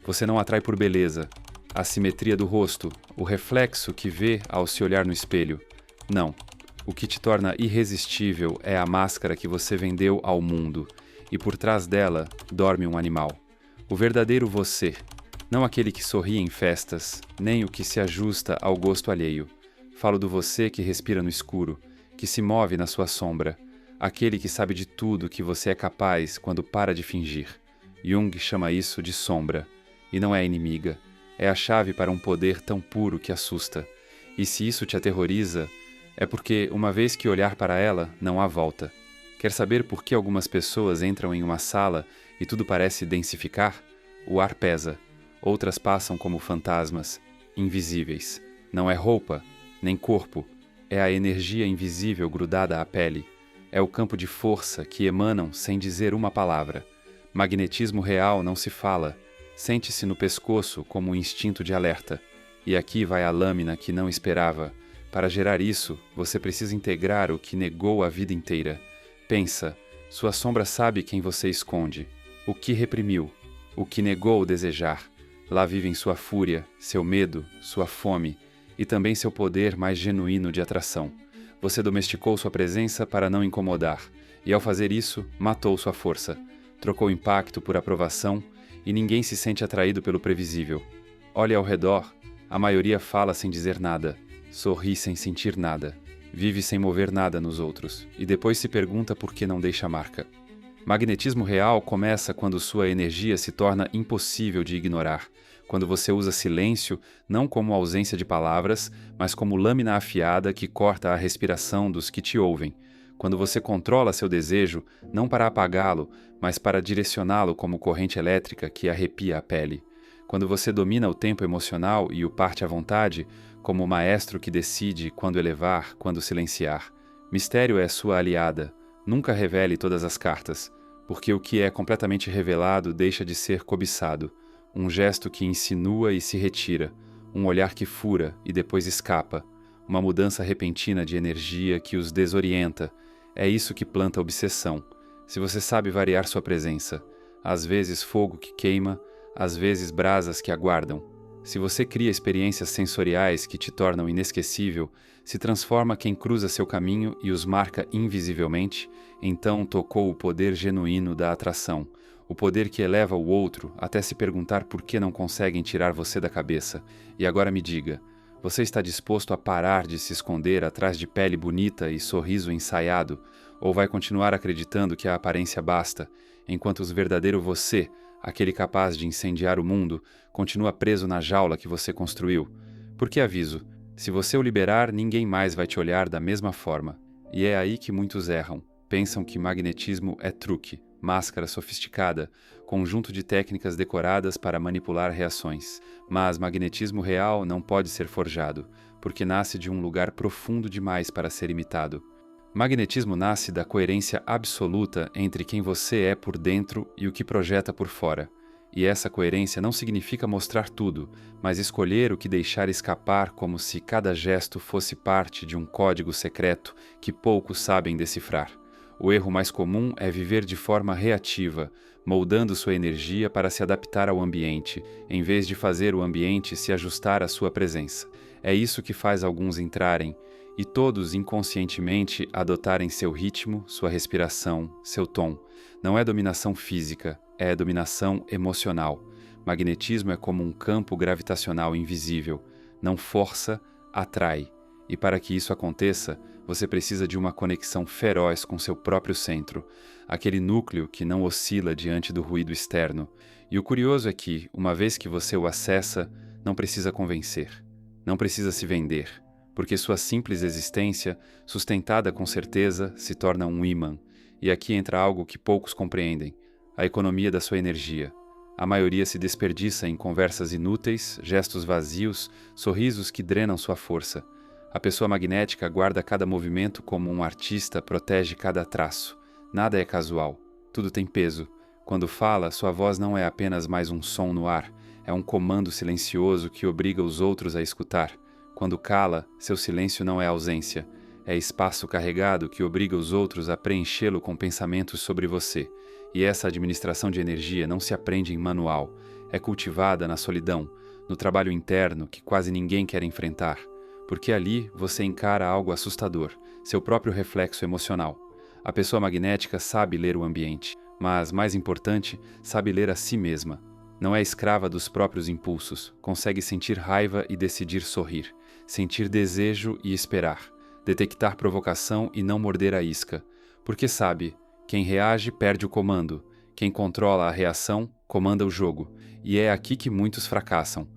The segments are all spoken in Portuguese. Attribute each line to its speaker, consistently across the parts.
Speaker 1: Você não atrai por beleza, a simetria do rosto, o reflexo que vê ao se olhar no espelho. Não. O que te torna irresistível é a máscara que você vendeu ao mundo, e por trás dela dorme um animal. O verdadeiro você, não aquele que sorri em festas, nem o que se ajusta ao gosto alheio. Falo do você que respira no escuro, que se move na sua sombra, aquele que sabe de tudo que você é capaz quando para de fingir. Jung chama isso de sombra, e não é inimiga. É a chave para um poder tão puro que assusta. E se isso te aterroriza, é porque, uma vez que olhar para ela, não há volta. Quer saber por que algumas pessoas entram em uma sala e tudo parece densificar? O ar pesa. Outras passam como fantasmas, invisíveis. Não é roupa, nem corpo. É a energia invisível grudada à pele. É o campo de força que emanam sem dizer uma palavra. Magnetismo real não se fala. Sente-se no pescoço como um instinto de alerta. E aqui vai a lâmina que não esperava. Para gerar isso, você precisa integrar o que negou a vida inteira. Pensa, sua sombra sabe quem você esconde, o que reprimiu, o que negou desejar. Lá vivem sua fúria, seu medo, sua fome e também seu poder mais genuíno de atração. Você domesticou sua presença para não incomodar, e ao fazer isso, matou sua força. Trocou impacto por aprovação e ninguém se sente atraído pelo previsível. Olhe ao redor, a maioria fala sem dizer nada. Sorri sem sentir nada, vive sem mover nada nos outros, e depois se pergunta por que não deixa marca. Magnetismo real começa quando sua energia se torna impossível de ignorar, quando você usa silêncio não como ausência de palavras, mas como lâmina afiada que corta a respiração dos que te ouvem, quando você controla seu desejo não para apagá-lo, mas para direcioná-lo como corrente elétrica que arrepia a pele, quando você domina o tempo emocional e o parte à vontade, como o maestro que decide quando elevar, quando silenciar. Mistério é sua aliada. Nunca revele todas as cartas, porque o que é completamente revelado deixa de ser cobiçado. Um gesto que insinua e se retira. Um olhar que fura e depois escapa. Uma mudança repentina de energia que os desorienta. É isso que planta obsessão. Se você sabe variar sua presença. Às vezes fogo que queima, às vezes brasas que aguardam. Se você cria experiências sensoriais que te tornam inesquecível, se transforma quem cruza seu caminho e os marca invisivelmente, então tocou o poder genuíno da atração, o poder que eleva o outro até se perguntar por que não conseguem tirar você da cabeça. E agora me diga, você está disposto a parar de se esconder atrás de pele bonita e sorriso ensaiado, ou vai continuar acreditando que a aparência basta, enquanto o verdadeiro você, aquele capaz de incendiar o mundo, continua preso na jaula que você construiu? Porque aviso, se você o liberar, ninguém mais vai te olhar da mesma forma. E é aí que muitos erram. Pensam que magnetismo é truque, máscara sofisticada, conjunto de técnicas decoradas para manipular reações. Mas magnetismo real não pode ser forjado, porque nasce de um lugar profundo demais para ser imitado. Magnetismo nasce da coerência absoluta entre quem você é por dentro e o que projeta por fora. E essa coerência não significa mostrar tudo, mas escolher o que deixar escapar como se cada gesto fosse parte de um código secreto que poucos sabem decifrar. O erro mais comum é viver de forma reativa, moldando sua energia para se adaptar ao ambiente, em vez de fazer o ambiente se ajustar à sua presença. É isso que faz alguns entrarem, e todos inconscientemente adotarem seu ritmo, sua respiração, seu tom. Não é dominação física, é dominação emocional. Magnetismo é como um campo gravitacional invisível. Não força, atrai. E para que isso aconteça, você precisa de uma conexão feroz com seu próprio centro, aquele núcleo que não oscila diante do ruído externo. E o curioso é que, uma vez que você o acessa, não precisa convencer, não precisa se vender, porque sua simples existência, sustentada com certeza, se torna um ímã. E aqui entra algo que poucos compreendem, a economia da sua energia. A maioria se desperdiça em conversas inúteis, gestos vazios, sorrisos que drenam sua força. A pessoa magnética guarda cada movimento como um artista protege cada traço. Nada é casual, tudo tem peso. Quando fala, sua voz não é apenas mais um som no ar, é um comando silencioso que obriga os outros a escutar. Quando cala, seu silêncio não é ausência, é espaço carregado que obriga os outros a preenchê-lo com pensamentos sobre você. E essa administração de energia não se aprende em manual, é cultivada na solidão, no trabalho interno que quase ninguém quer enfrentar, porque ali você encara algo assustador, seu próprio reflexo emocional. A pessoa magnética sabe ler o ambiente, mas, mais importante, sabe ler a si mesma. Não é escrava dos próprios impulsos, consegue sentir raiva e decidir sorrir, sentir desejo e esperar, detectar provocação e não morder a isca, porque sabe, quem reage perde o comando, quem controla a reação comanda o jogo, e é aqui que muitos fracassam.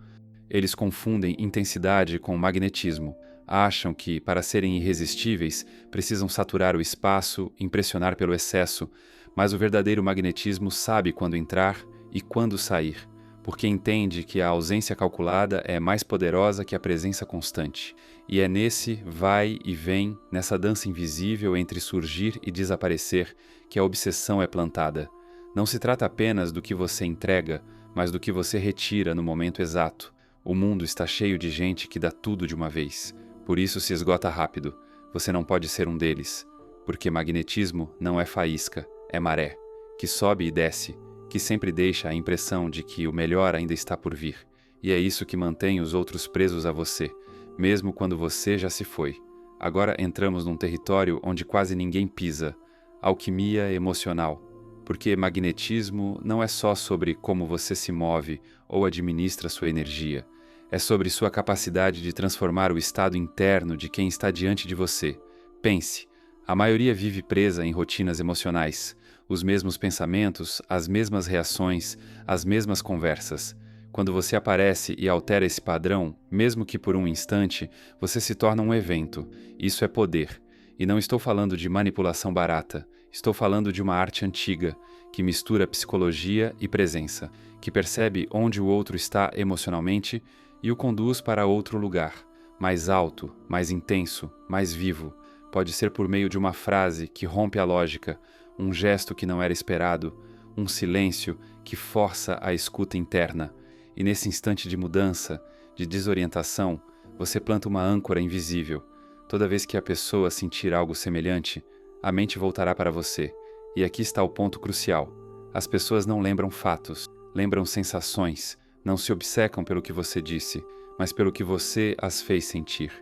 Speaker 1: Eles confundem intensidade com magnetismo, acham que, para serem irresistíveis, precisam saturar o espaço, impressionar pelo excesso, mas o verdadeiro magnetismo sabe quando entrar e quando sair, porque entende que a ausência calculada é mais poderosa que a presença constante. E é nesse vai e vem, nessa dança invisível entre surgir e desaparecer, que a obsessão é plantada. Não se trata apenas do que você entrega, mas do que você retira no momento exato. O mundo está cheio de gente que dá tudo de uma vez. Por isso se esgota rápido. Você não pode ser um deles. Porque magnetismo não é faísca, é maré, que sobe e desce, que sempre deixa a impressão de que o melhor ainda está por vir. E é isso que mantém os outros presos a você, mesmo quando você já se foi. Agora entramos num território onde quase ninguém pisa. Alquimia emocional. Porque magnetismo não é só sobre como você se move ou administra sua energia. É sobre sua capacidade de transformar o estado interno de quem está diante de você. Pense, a maioria vive presa em rotinas emocionais. Os mesmos pensamentos, as mesmas reações, as mesmas conversas. Quando você aparece e altera esse padrão, mesmo que por um instante, você se torna um evento. Isso é poder. E não estou falando de manipulação barata. Estou falando de uma arte antiga, que mistura psicologia e presença, que percebe onde o outro está emocionalmente e o conduz para outro lugar, mais alto, mais intenso, mais vivo. Pode ser por meio de uma frase que rompe a lógica, um gesto que não era esperado, um silêncio que força a escuta interna. E nesse instante de mudança, de desorientação, você planta uma âncora invisível. Toda vez que a pessoa sentir algo semelhante, a mente voltará para você. E aqui está o ponto crucial. As pessoas não lembram fatos, lembram sensações, não se obcecam pelo que você disse, mas pelo que você as fez sentir.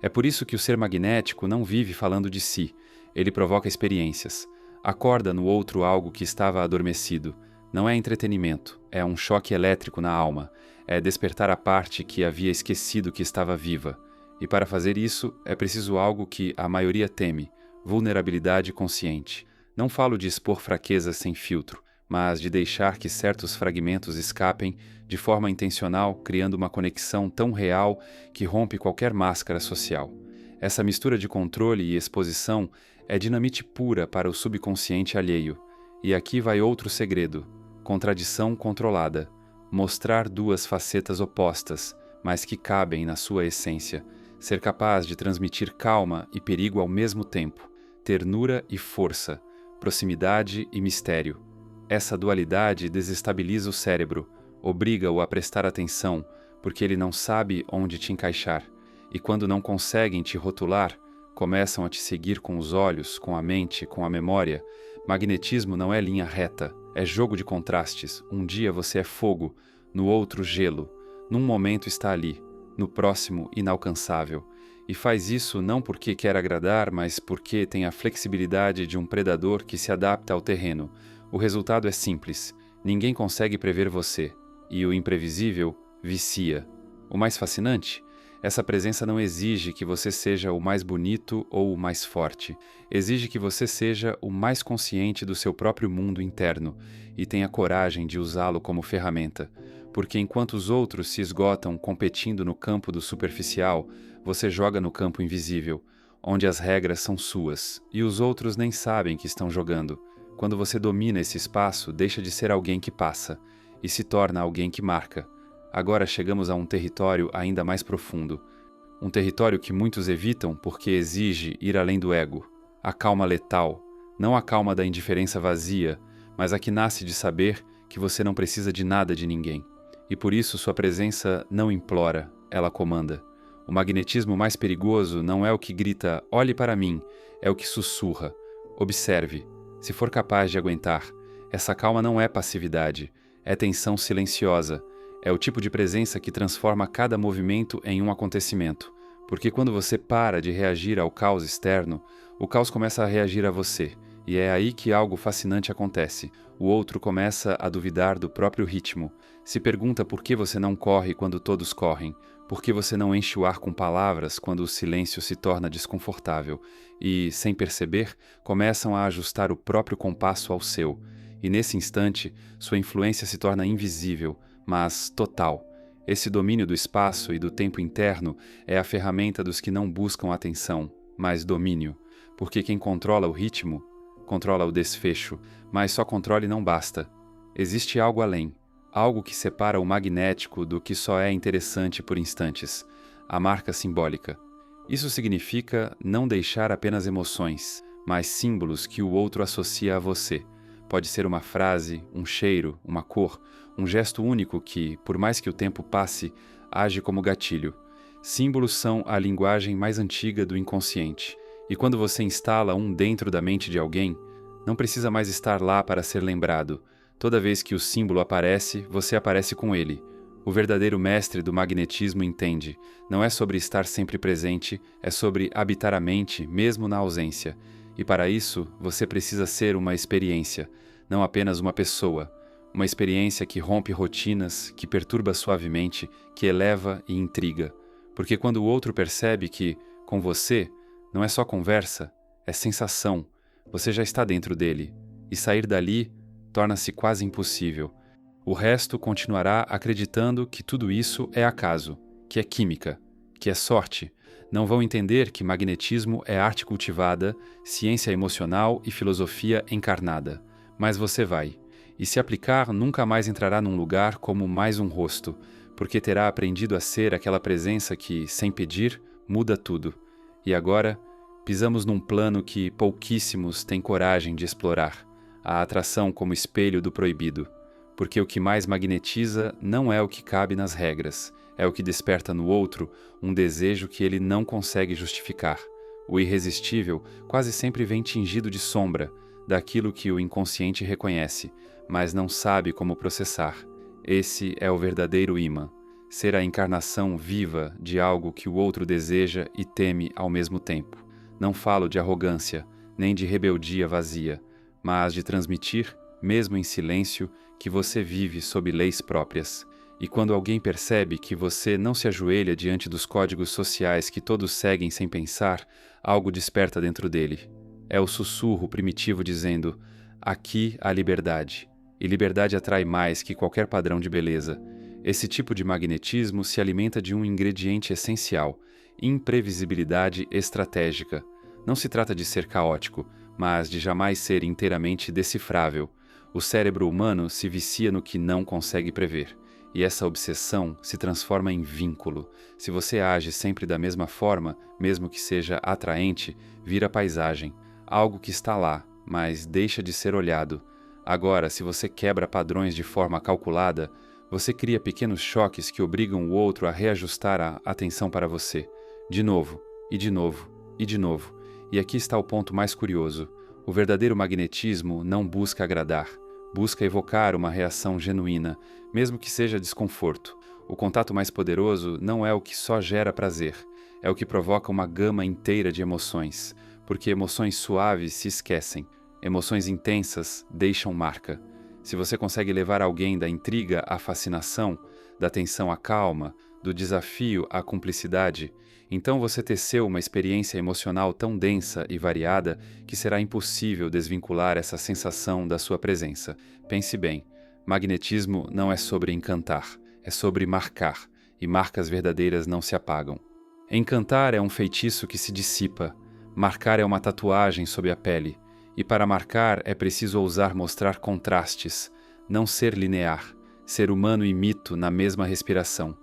Speaker 1: É por isso que o ser magnético não vive falando de si, ele provoca experiências. Acorda no outro algo que estava adormecido. Não é entretenimento, é um choque elétrico na alma, é despertar a parte que havia esquecido que estava viva. E para fazer isso, é preciso algo que a maioria teme, vulnerabilidade consciente. Não falo de expor fraquezas sem filtro, mas de deixar que certos fragmentos escapem de forma intencional, criando uma conexão tão real que rompe qualquer máscara social. Essa mistura de controle e exposição é dinamite pura para o subconsciente alheio. E aqui vai outro segredo: contradição controlada. Mostrar duas facetas opostas, mas que cabem na sua essência. Ser capaz de transmitir calma e perigo ao mesmo tempo. Ternura e força. Proximidade e mistério. Essa dualidade desestabiliza o cérebro, obriga-o a prestar atenção, porque ele não sabe onde te encaixar. E quando não conseguem te rotular, começam a te seguir com os olhos, com a mente, com a memória. Magnetismo não é linha reta, é jogo de contrastes. Um dia você é fogo, no outro gelo. Num momento está ali, no próximo inalcançável. E faz isso não porque quer agradar, mas porque tem a flexibilidade de um predador que se adapta ao terreno. O resultado é simples. Ninguém consegue prever você. E o imprevisível vicia. O mais fascinante? Essa presença não exige que você seja o mais bonito ou o mais forte. Exige que você seja o mais consciente do seu próprio mundo interno e tenha coragem de usá-lo como ferramenta. Porque enquanto os outros se esgotam competindo no campo do superficial, você joga no campo invisível, onde as regras são suas, e os outros nem sabem que estão jogando. Quando você domina esse espaço, deixa de ser alguém que passa, e se torna alguém que marca. Agora chegamos a um território ainda mais profundo. Um território que muitos evitam porque exige ir além do ego. A calma letal, não a calma da indiferença vazia, mas a que nasce de saber que você não precisa de nada de ninguém. E por isso sua presença não implora, ela comanda. O magnetismo mais perigoso não é o que grita, olhe para mim, é o que sussurra. Observe, se for capaz de aguentar. Essa calma não é passividade, É tensão silenciosa. É o tipo de presença que transforma cada movimento em um acontecimento. Porque quando você para de reagir ao caos externo, o caos começa a reagir a você. E é aí que algo fascinante acontece. O outro começa a duvidar do próprio ritmo. Se pergunta por que você não corre quando todos correm. Por que você não enche o ar com palavras quando o silêncio se torna desconfortável? E, sem perceber, começam a ajustar o próprio compasso ao seu. E nesse instante, sua influência se torna invisível, mas total. Esse domínio do espaço e do tempo interno é a ferramenta dos que não buscam atenção, mas domínio. Porque quem controla o ritmo, controla o desfecho, mas só controle não basta. Existe algo além, algo que separa o magnético do que só é interessante por instantes, a marca simbólica. Isso significa não deixar apenas emoções, mas símbolos que o outro associa a você. Pode ser uma frase, um cheiro, uma cor, um gesto único que, por mais que o tempo passe, age como gatilho. Símbolos são a linguagem mais antiga do inconsciente. E quando você instala um dentro da mente de alguém, não precisa mais estar lá para ser lembrado. Toda vez que o símbolo aparece, você aparece com ele. O verdadeiro mestre do magnetismo entende. Não é sobre estar sempre presente, é sobre habitar a mente, mesmo na ausência. E para isso, você precisa ser uma experiência, não apenas uma pessoa. Uma experiência que rompe rotinas, que perturba suavemente, que eleva e intriga. Porque quando o outro percebe que, com você, não é só conversa, é sensação, você já está dentro dele. E sair dali torna-se quase impossível. O resto continuará acreditando que tudo isso é acaso, que é química, que é sorte. Não vão entender que magnetismo é arte cultivada, ciência emocional e filosofia encarnada. Mas você vai. E se aplicar, nunca mais entrará num lugar como mais um rosto, porque terá aprendido a ser aquela presença que, sem pedir, muda tudo. E agora, pisamos num plano que pouquíssimos têm coragem de explorar, a atração como espelho do proibido. Porque o que mais magnetiza não é o que cabe nas regras, é o que desperta no outro um desejo que ele não consegue justificar. O irresistível quase sempre vem tingido de sombra, daquilo que o inconsciente reconhece, mas não sabe como processar. Esse é o verdadeiro imã, ser a encarnação viva de algo que o outro deseja e teme ao mesmo tempo. Não falo de arrogância, nem de rebeldia vazia, mas de transmitir, mesmo em silêncio, que você vive sob leis próprias. E quando alguém percebe que você não se ajoelha diante dos códigos sociais que todos seguem sem pensar, algo desperta dentro dele. É o sussurro primitivo dizendo: aqui há liberdade. E liberdade atrai mais que qualquer padrão de beleza. Esse tipo de magnetismo se alimenta de um ingrediente essencial: imprevisibilidade estratégica. Não se trata de ser caótico, mas de jamais ser inteiramente decifrável. O cérebro humano se vicia no que não consegue prever. E essa obsessão se transforma em vínculo. Se você age sempre da mesma forma, mesmo que seja atraente, vira paisagem. Algo que está lá, mas deixa de ser olhado. Agora, se você quebra padrões de forma calculada, você cria pequenos choques que obrigam o outro a reajustar a atenção para você. De novo, e de novo, e de novo. E aqui está o ponto mais curioso. O verdadeiro magnetismo não busca agradar. Busca evocar uma reação genuína, mesmo que seja desconforto. O contato mais poderoso não é o que só gera prazer, é o que provoca uma gama inteira de emoções, porque emoções suaves se esquecem, emoções intensas deixam marca. Se você consegue levar alguém da intriga à fascinação, da tensão à calma, do desafio à cumplicidade, então você teceu uma experiência emocional tão densa e variada que será impossível desvincular essa sensação da sua presença. Pense bem, magnetismo não é sobre encantar, é sobre marcar, e marcas verdadeiras não se apagam. Encantar é um feitiço que se dissipa, marcar é uma tatuagem sob a pele, e para marcar é preciso ousar mostrar contrastes, não ser linear, ser humano e mito na mesma respiração.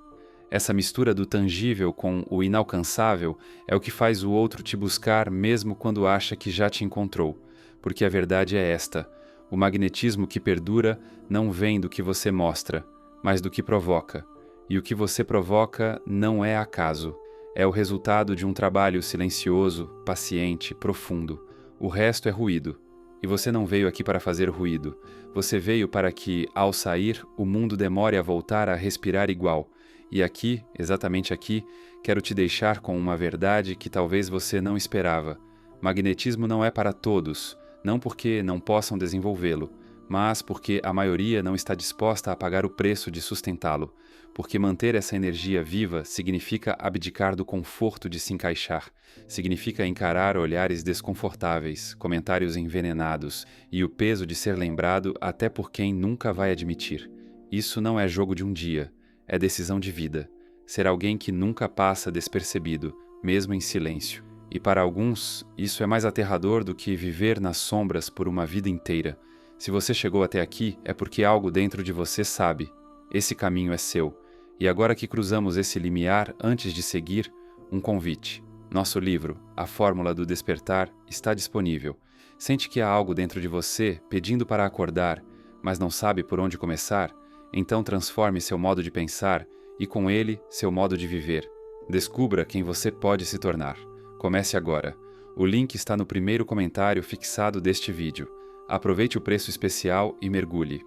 Speaker 1: Essa mistura do tangível com o inalcançável é o que faz o outro te buscar mesmo quando acha que já te encontrou, porque a verdade é esta: o magnetismo que perdura não vem do que você mostra, mas do que provoca, e o que você provoca não é acaso, é o resultado de um trabalho silencioso, paciente, profundo. O resto é ruído. E você não veio aqui para fazer ruído. Você veio para que, ao sair, o mundo demore a voltar a respirar igual. E aqui, exatamente aqui, quero te deixar com uma verdade que talvez você não esperava. Magnetismo não é para todos, não porque não possam desenvolvê-lo, mas porque a maioria não está disposta a pagar o preço de sustentá-lo. Porque manter essa energia viva significa abdicar do conforto de se encaixar, significa encarar olhares desconfortáveis, comentários envenenados e o peso de ser lembrado até por quem nunca vai admitir. Isso não é jogo de um dia, é decisão de vida. Ser alguém que nunca passa despercebido, mesmo em silêncio. E para alguns, isso é mais aterrador do que viver nas sombras por uma vida inteira. Se você chegou até aqui, é porque algo dentro de você sabe. Esse caminho é seu. E agora que cruzamos esse limiar antes de seguir, um convite. Nosso livro, A Fórmula do Despertar, está disponível. Sente que há algo dentro de você pedindo para acordar, mas não sabe por onde começar? Então transforme seu modo de pensar e, com ele, seu modo de viver. Descubra quem você pode se tornar. Comece agora. O link está no primeiro comentário fixado deste vídeo. Aproveite o preço especial e mergulhe.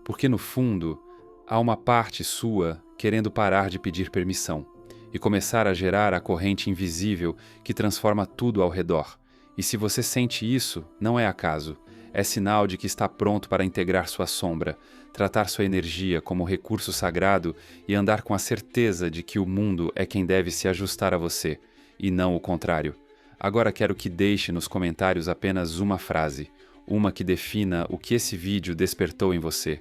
Speaker 1: Porque, no fundo, há uma parte sua querendo parar de pedir permissão e começar a gerar a corrente invisível que transforma tudo ao redor. E se você sente isso, não é acaso. É sinal de que está pronto para integrar sua sombra, tratar sua energia como recurso sagrado e andar com a certeza de que o mundo é quem deve se ajustar a você, e não o contrário. Agora quero que deixe nos comentários apenas uma frase, uma que defina o que esse vídeo despertou em você.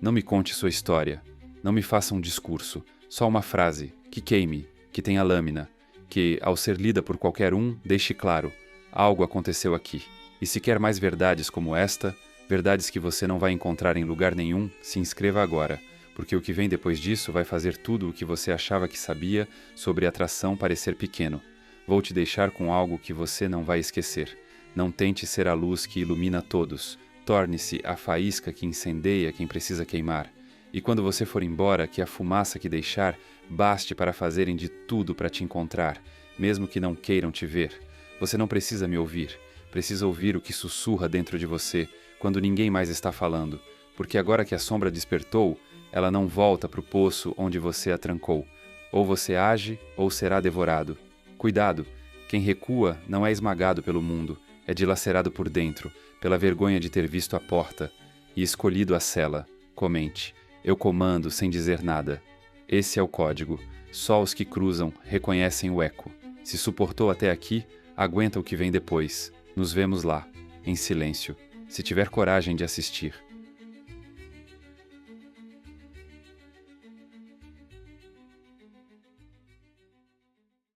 Speaker 1: Não me conte sua história. Não me faça um discurso, só uma frase, que queime, que tenha lâmina, que, ao ser lida por qualquer um, deixe claro, algo aconteceu aqui. E se quer mais verdades como esta, verdades que você não vai encontrar em lugar nenhum, se inscreva agora, porque o que vem depois disso vai fazer tudo o que você achava que sabia sobre atração parecer pequeno. Vou te deixar com algo que você não vai esquecer. Não tente ser a luz que ilumina todos. Torne-se a faísca que incendeia quem precisa queimar. E quando você for embora, que a fumaça que deixar baste para fazerem de tudo para te encontrar, mesmo que não queiram te ver. Você não precisa me ouvir. Precisa ouvir o que sussurra dentro de você, quando ninguém mais está falando. Porque agora que a sombra despertou, ela não volta para o poço onde você a trancou. Ou você age, ou será devorado. Cuidado! Quem recua não é esmagado pelo mundo, é dilacerado por dentro, pela vergonha de ter visto a porta e escolhido a cela. Comente. Eu comando sem dizer nada. Esse é o código. Só os que cruzam reconhecem o eco. Se suportou até aqui, aguenta o que vem depois. Nos vemos lá, em silêncio, se tiver coragem de assistir.